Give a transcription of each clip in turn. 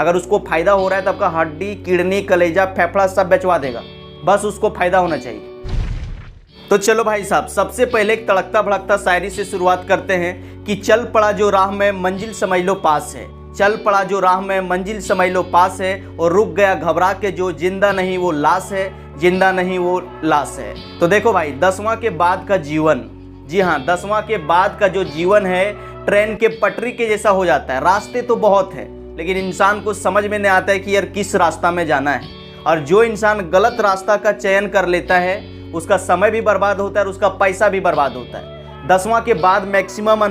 अगर उसको फ़ायदा हो रहा है तो आपका हड्डी, किडनी, कलेजा, फेफड़ा सब बेचवा देगा, बस उसको फ़ायदा होना चाहिए। तो चलो भाई साहब, सबसे पहले एक तड़कता भड़कता शायरी से शुरुआत करते हैं कि चल पड़ा जो राह में मंजिल समझ लो पास है, चल पड़ा जो राह में मंजिल समझ लो पास है, और रुक गया घबरा के जो जिंदा नहीं वो लाश है, जिंदा नहीं वो लाश है। तो देखो भाई, 10वां के बाद का जीवन, जी हाँ 10वां के बाद का जो जीवन है ट्रेन के पटरी के जैसा हो जाता है। रास्ते तो बहुत है लेकिन इंसान को समझ में नहीं आता है कि यार किस रास्ता में जाना है। और जो इंसान गलत रास्ता का चयन कर लेता है उसका समय भी बर्बाद होता है और उसका पैसा भी बर्बाद होता है। 10वां के बाद मैक्सिमम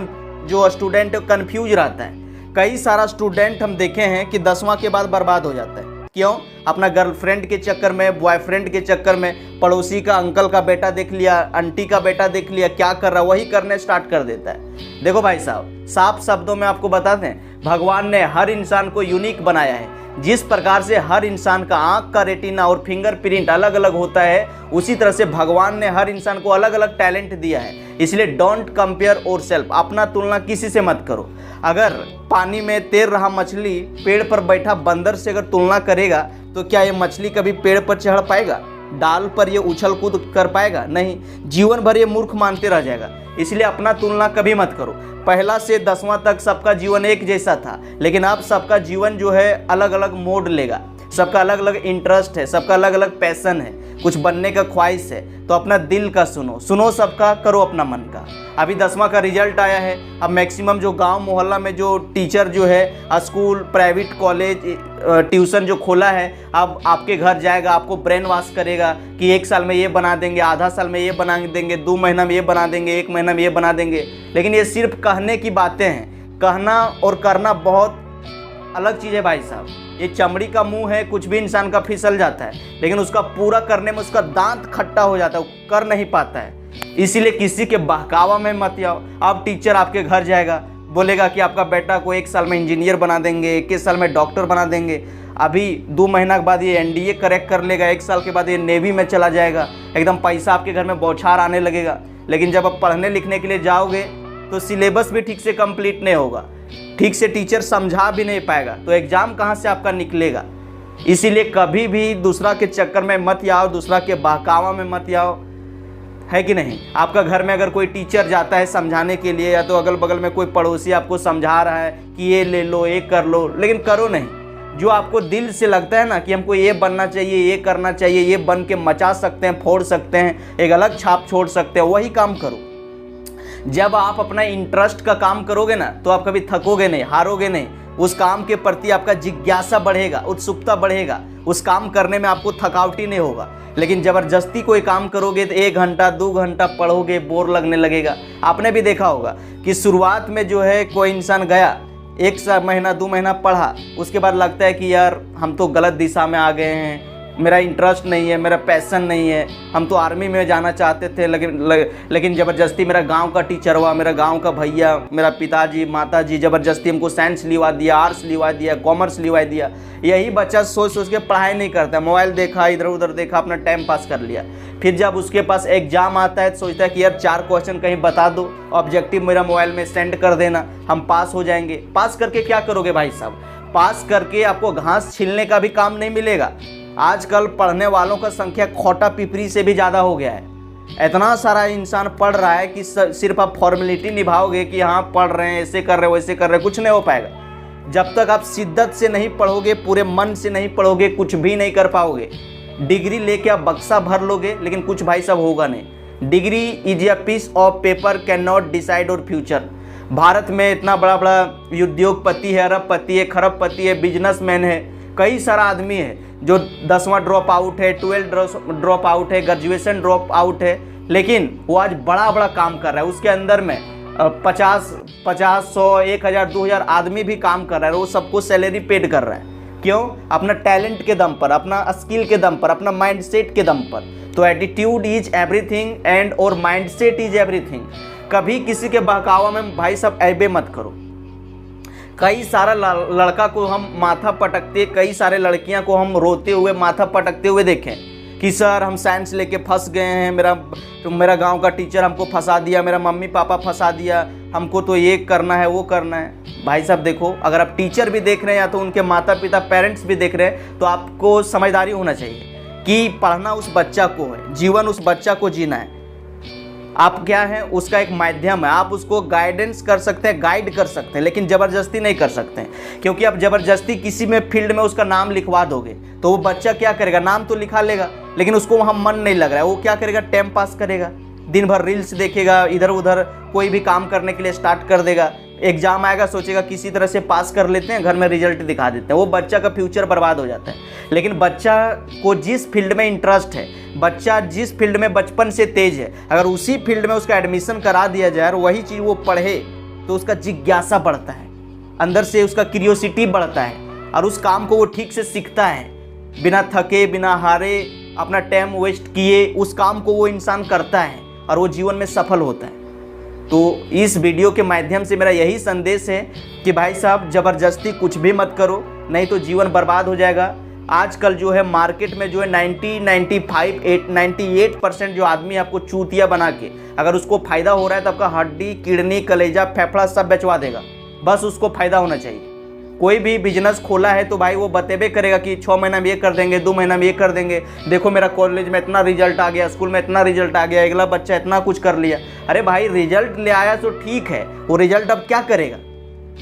जो स्टूडेंट कंफ्यूज रहता है। कई सारा स्टूडेंट हम देखे हैं कि 10वां के बाद बर्बाद हो जाता है। क्यों? अपना गर्लफ्रेंड के चक्कर में, बॉयफ्रेंड के चक्कर में, पड़ोसी का अंकल का बेटा देख लिया, आंटी का बेटा देख लिया, क्या कर रहा है वही करने स्टार्ट कर देता है। देखो भाई साहब, साफ शब्दों में आपको बता दें, भगवान ने हर इंसान को यूनिक बनाया है। जिस प्रकार से हर इंसान का आंख का रेटिना और फिंगरप्रिंट अलग अलग होता है, उसी तरह से भगवान ने हर इंसान को अलग अलग टैलेंट दिया है। इसलिए डोंट कंपेयर और सेल्फ, अपना तुलना किसी से मत करो। अगर पानी में तैर रहा मछली पेड़ पर बैठा बंदर से अगर तुलना करेगा तो क्या ये मछली कभी पेड़ पर चढ़ पाएगा? डाल पर ये उछल कूद कर पाएगा? नहीं, जीवन भर ये मूर्ख मानते रह जाएगा। इसलिए अपना तुलना कभी मत करो। पहला से 10वां तक सबका जीवन एक जैसा था, लेकिन अब सबका जीवन जो है अलग अलग मोड लेगा। सबका अलग अलग इंटरेस्ट है, सबका अलग अलग पैशन है, कुछ बनने का ख्वाहिश है। तो अपना दिल का सुनो सबका, करो अपना मन का। अभी 10वां का रिजल्ट आया है। अब मैक्सिमम जो गांव मोहल्ला में जो टीचर जो है स्कूल, प्राइवेट कॉलेज, ट्यूशन जो खोला है, अब आपके घर जाएगा, आपको ब्रेन वॉश करेगा कि 1 साल में ये बना देंगे, आधा साल में ये बना देंगे, 2 महीना में ये बना देंगे, 1 महीना में ये बना देंगे। लेकिन ये सिर्फ कहने की बातें हैं। कहना और करना बहुत अलग चीज़ है भाई साहब। ये चमड़ी का मुंह है, कुछ भी इंसान का फिसल जाता है, लेकिन उसका पूरा करने में उसका दांत खट्टा हो जाता है, वो कर नहीं पाता है। इसीलिए किसी के बहकावा में मत आओ। अब टीचर आपके घर जाएगा, बोलेगा कि आपका बेटा को 1 साल में इंजीनियर बना देंगे, 21 साल में डॉक्टर बना देंगे। अभी 2 महीना के बाद ये एनडीए क्रैक कर लेगा, 1 साल के बाद ये नेवी में चला जाएगा, एकदम पैसा आपके घर में बौछार आने लगेगा। लेकिन जब आप पढ़ने लिखने के लिए जाओगे तो सिलेबस भी ठीक से कंप्लीट नहीं होगा, ठीक से टीचर समझा भी नहीं पाएगा, तो एग्ज़ाम कहाँ से आपका निकलेगा। इसीलिए कभी भी दूसरा के चक्कर में मत आओ, दूसरा के बहकावा में मत आओ, है कि नहीं। आपका घर में अगर कोई टीचर जाता है समझाने के लिए, या तो अगल बगल में कोई पड़ोसी आपको समझा रहा है कि ये ले लो, ये कर लो, लेकिन करो नहीं। जो आपको दिल से लगता है ना कि हमको ये बनना चाहिए, ये करना चाहिए, ये बन के मचा सकते हैं, फोड़ सकते हैं, एक अलग छाप छोड़ सकते हैं, वही काम करो। जब आप अपना इंटरेस्ट का काम करोगे ना तो आप कभी थकोगे नहीं, हारोगे नहीं। उस काम के प्रति आपका जिज्ञासा बढ़ेगा, उत्सुकता बढ़ेगा, उस काम करने में आपको थकावटी नहीं होगा। लेकिन ज़बरदस्ती कोई काम करोगे तो 1 घंटा 2 घंटा पढ़ोगे, बोर लगने लगेगा। आपने भी देखा होगा कि शुरुआत में जो है कोई इंसान गया, 1 महीना 2 महीना पढ़ा, उसके बाद लगता है कि यार हम तो गलत दिशा में आ गए हैं, मेरा इंटरेस्ट नहीं है, मेरा पैशन नहीं है, हम तो आर्मी में जाना चाहते थे, लेकिन ज़बरदस्ती मेरा गांव का टीचर हुआ, मेरा गांव का भैया, मेरा पिताजी माताजी ज़बरदस्ती हमको साइंस लिवा दिया, आर्ट्स लिवा दिया, कॉमर्स लिवा दिया। यही बच्चा सोच सोच के पढ़ाई नहीं करता, मोबाइल देखा, इधर उधर देखा, अपना टाइम पास कर लिया। फिर जब उसके पास एग्जाम आता है तो सोचता है कि यार 4 क्वेश्चन कहीं बता दो, ऑब्जेक्टिव मेरा मोबाइल में सेंड कर देना, हम पास हो जाएंगे। पास करके क्या करोगे भाई साहब? पास करके आपको घास छीलने का भी काम नहीं मिलेगा। आजकल पढ़ने वालों का संख्या खोटा पिपरी से भी ज़्यादा हो गया है। इतना सारा इंसान पढ़ रहा है कि सिर्फ आप फॉर्मेलिटी निभाओगे कि हाँ पढ़ रहे हैं, ऐसे कर रहे हैं, वैसे कर रहे हैं, कुछ नहीं हो पाएगा। जब तक आप शिद्दत से नहीं पढ़ोगे, पूरे मन से नहीं पढ़ोगे, कुछ भी नहीं कर पाओगे। डिग्री लेके आप बक्सा भर लोगे, लेकिन कुछ भाई साहब होगा नहीं। Degree is a piece of paper, can not decide our future. Bharat में इतना बड़ा बड़ा उद्योगपति है, अरबपति है, खरबपति है, बिजनेसमैन है, कई सारा आदमी है जो 10वां ड्रॉप आउट है, 12 ड्रॉप आउट है, ग्रेजुएशन ड्रॉप आउट है, लेकिन वो आज बड़ा बड़ा काम कर रहा है। उसके अंदर में 50, 100, 1000, 2000 आदमी भी काम कर रहा है, वो सबको सैलरी पेड कर रहा है। क्यों? अपना टैलेंट के दम पर, अपना स्किल के दम पर, अपना माइंडसेट के दम पर। तो एटीट्यूड इज एवरीथिंग एंड और माइंडसेट इज एवरीथिंग। कभी किसी के बहकावा में भाई साहब ऐबे मत करो। कई सारा लड़का को हम माथा पटकते, कई सारे लड़कियां को हम रोते हुए, माथा पटकते हुए देखें, कि सर हम साइंस लेके फंस गए हैं, मेरा गांव का टीचर हमको फंसा दिया, मेरा मम्मी पापा फंसा दिया, हमको तो ये करना है वो करना है। भाई साहब देखो, अगर आप टीचर भी देख रहे हैं या तो उनके माता पिता पेरेंट्स भी देख रहे हैं तो आपको समझदारी होना चाहिए कि पढ़ना उस बच्चा को है, जीवन उस बच्चा को जीना है। आप क्या है, उसका एक माध्यम है, आप उसको गाइडेंस कर सकते हैं, गाइड कर सकते हैं, लेकिन ज़बरदस्ती नहीं कर सकते हैं। क्योंकि आप ज़बरदस्ती किसी में फील्ड में उसका नाम लिखवा दोगे तो वो बच्चा क्या करेगा, नाम तो लिखा लेगा लेकिन उसको वहाँ मन नहीं लग रहा है, वो क्या करेगा, टाइम पास करेगा, दिन भर रील्स देखेगा, इधर उधर कोई भी काम करने के लिए स्टार्ट कर देगा। एग्जाम आएगा सोचेगा किसी तरह से पास कर लेते हैं, घर में रिजल्ट दिखा देते हैं, वो बच्चा का फ्यूचर बर्बाद हो जाता है। लेकिन बच्चा को जिस फील्ड में इंटरेस्ट है, बच्चा जिस फील्ड में बचपन से तेज है, अगर उसी फील्ड में उसका एडमिशन करा दिया जाए और वही चीज़ वो पढ़े तो उसका जिज्ञासा बढ़ता है, अंदर से उसका क्यूरियोसिटी बढ़ता है और उस काम को वो ठीक से सीखता है, बिना थके बिना हारे अपना टाइम वेस्ट किए उस काम को वो इंसान करता है और वो जीवन में सफल होता है। तो इस वीडियो के माध्यम से मेरा यही संदेश है कि भाई साहब ज़बरदस्ती कुछ भी मत करो, नहीं तो जीवन बर्बाद हो जाएगा। आजकल जो है मार्केट में जो है 98% जो आदमी आपको चूतिया बना के, अगर उसको फ़ायदा हो रहा है तो आपका हड्डी किडनी कलेजा फेफड़ा सब बेचवा देगा, बस उसको फ़ायदा होना चाहिए। कोई भी बिजनेस खोला है तो भाई वो बतेबे करेगा कि 6 महीना में ये कर देंगे, 2 महीना में ये कर देंगे, देखो मेरा कॉलेज में इतना रिजल्ट आ गया, स्कूल में इतना रिजल्ट आ गया, अगला बच्चा इतना कुछ कर लिया। अरे भाई रिजल्ट ले आया तो ठीक है, वो रिजल्ट अब क्या करेगा?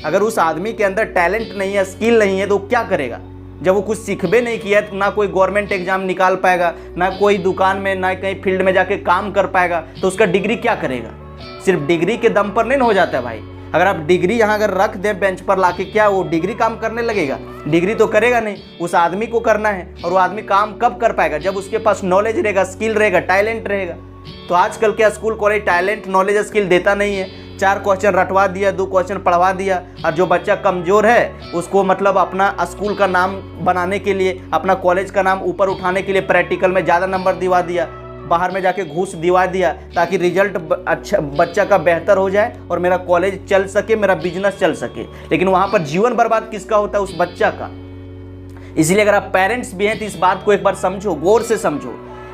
अगर उस आदमी के अंदर टैलेंट नहीं है, स्किल नहीं है तो क्या करेगा? जब वो कुछ सीखबे नहीं किया तो ना कोई गवर्नमेंट एग्जाम निकाल पाएगा, ना कोई दुकान में, ना कहीं फील्ड में जाके काम कर पाएगा, तो उसका डिग्री क्या करेगा? सिर्फ डिग्री के दम पर नहीं हो जाता है भाई। अगर आप डिग्री यहाँ अगर रख दें बेंच पर लाके, क्या वो डिग्री काम करने लगेगा? डिग्री तो करेगा नहीं, उस आदमी को करना है। और वो आदमी काम कब कर पाएगा? जब उसके पास नॉलेज रहेगा, स्किल रहेगा, टैलेंट रहेगा। तो आजकल क्या school college talent knowledge skill देता नहीं है। 4 क्वेश्चन रटवा दिया, 2 क्वेश्चन पढ़वा दिया, और जो बच्चा कमज़ोर है उसको मतलब अपना स्कूल का नाम बनाने के लिए, अपना कॉलेज का नाम ऊपर उठाने के लिए प्रैक्टिकल में ज़्यादा नंबर दिवा दिया, बाहर में जाके घूस दिवा दिया ताकि रिजल्ट अच्छा बच्चा का बेहतर हो जाए और मेरा कॉलेज चल सके, मेरा बिजनेस चल सके। लेकिन वहाँ पर जीवन बर्बाद किसका होता है? उस बच्चा का। इसलिए अगर आप पेरेंट्स भी हैं तो इस बात को एक बार समझो, गौर से समझो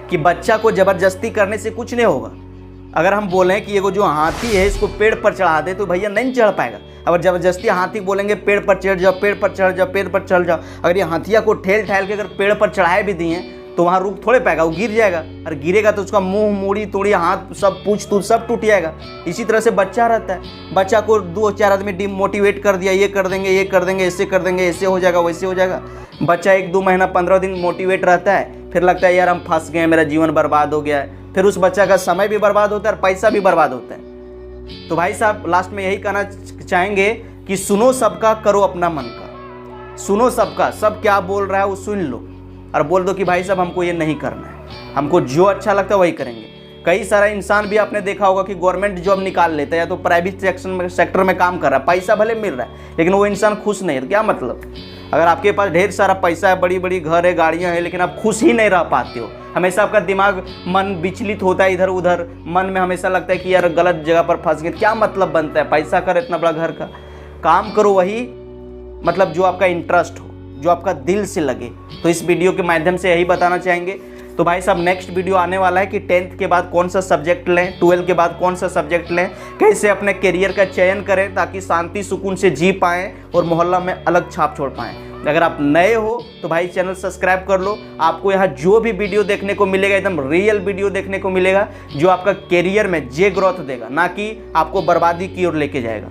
कि बच्चा को ज़बरदस्ती करने से कुछ नहीं होगा। अगर हम बोलें कि ये जो हाथी है इसको पेड़ पर चढ़ा दे तो भैया नहीं चढ़ पाएगा। अगर ज़बरदस्ती हाथी बोलेंगे पेड़ पर चढ़ जाओ, पेड़ पर चढ़ जाओ, पेड़ पर चढ़ जाओ, अगर ये हाथिया को ठेल ठाल के अगर पेड़ पर चढ़ाए भी दिए तो वहाँ रुक थोड़े पाएगा, वो गिर जाएगा। और गिरेगा तो उसका मुंह, मूड़ी तूड़ी, हाथ सब पूछ तूछ सब टूट जाएगा। इसी तरह से बच्चा रहता है। बच्चा को 2-4 आदमी डिमोटिवेट कर दिया, ये कर देंगे, ये कर देंगे, ऐसे कर देंगे, ऐसे हो जाएगा, वैसे हो जाएगा। बच्चा 1-2 महीना 15 दिन मोटिवेट रहता है, फिर लगता है यार हम फंस गए, मेरा जीवन बर्बाद हो गया है। फिर उस बच्चा का समय भी बर्बाद होता है और पैसा भी बर्बाद होता है। तो भाई साहब लास्ट में यही कहना चाहेंगे कि सुनो सबका, करो अपना मन का। सुनो सबका, सब क्या बोल रहा है वो सुन लो और बोल दो कि भाई साहब हमको ये नहीं करना है, हमको जो अच्छा लगता है वही करेंगे। कई सारा इंसान भी आपने देखा होगा कि गवर्नमेंट जॉब निकाल लेता है या तो प्राइवेट सेक्टर में काम कर रहा है, पैसा भले मिल रहा है लेकिन वो इंसान खुश नहीं है। तो क्या मतलब? अगर आपके पास ढेर सारा पैसा है, बड़ी बड़ी घर है, गाड़ियाँ हैं, लेकिन आप खुश ही नहीं रह पाते हो, हमेशा आपका दिमाग, मन विचलित होता है इधर उधर, मन में हमेशा लगता है कि यार गलत जगह पर फंस गए, क्या मतलब बनता है? पैसा कर इतना बड़ा घर का, काम करो वही मतलब जो आपका इंटरेस्ट हो, जो आपका दिल से लगे। तो इस वीडियो के माध्यम से यही बताना चाहेंगे। तो भाई साहब नेक्स्ट वीडियो आने वाला है कि 10th के बाद कौन सा सब्जेक्ट लें, 12 के बाद कौन सा सब्जेक्ट लें, कैसे अपने करियर का चयन करें ताकि शांति सुकून से जी पाएँ और मोहल्ला में अलग छाप छोड़ पाएँ। अगर आप नए हो तो भाई चैनल सब्सक्राइब कर लो। आपको यहाँ जो भी वीडियो देखने को मिलेगा एकदम रियल वीडियो देखने को मिलेगा जो आपका करियर में ग्रोथ देगा, ना कि आपको बर्बादी की ओर लेके जाएगा।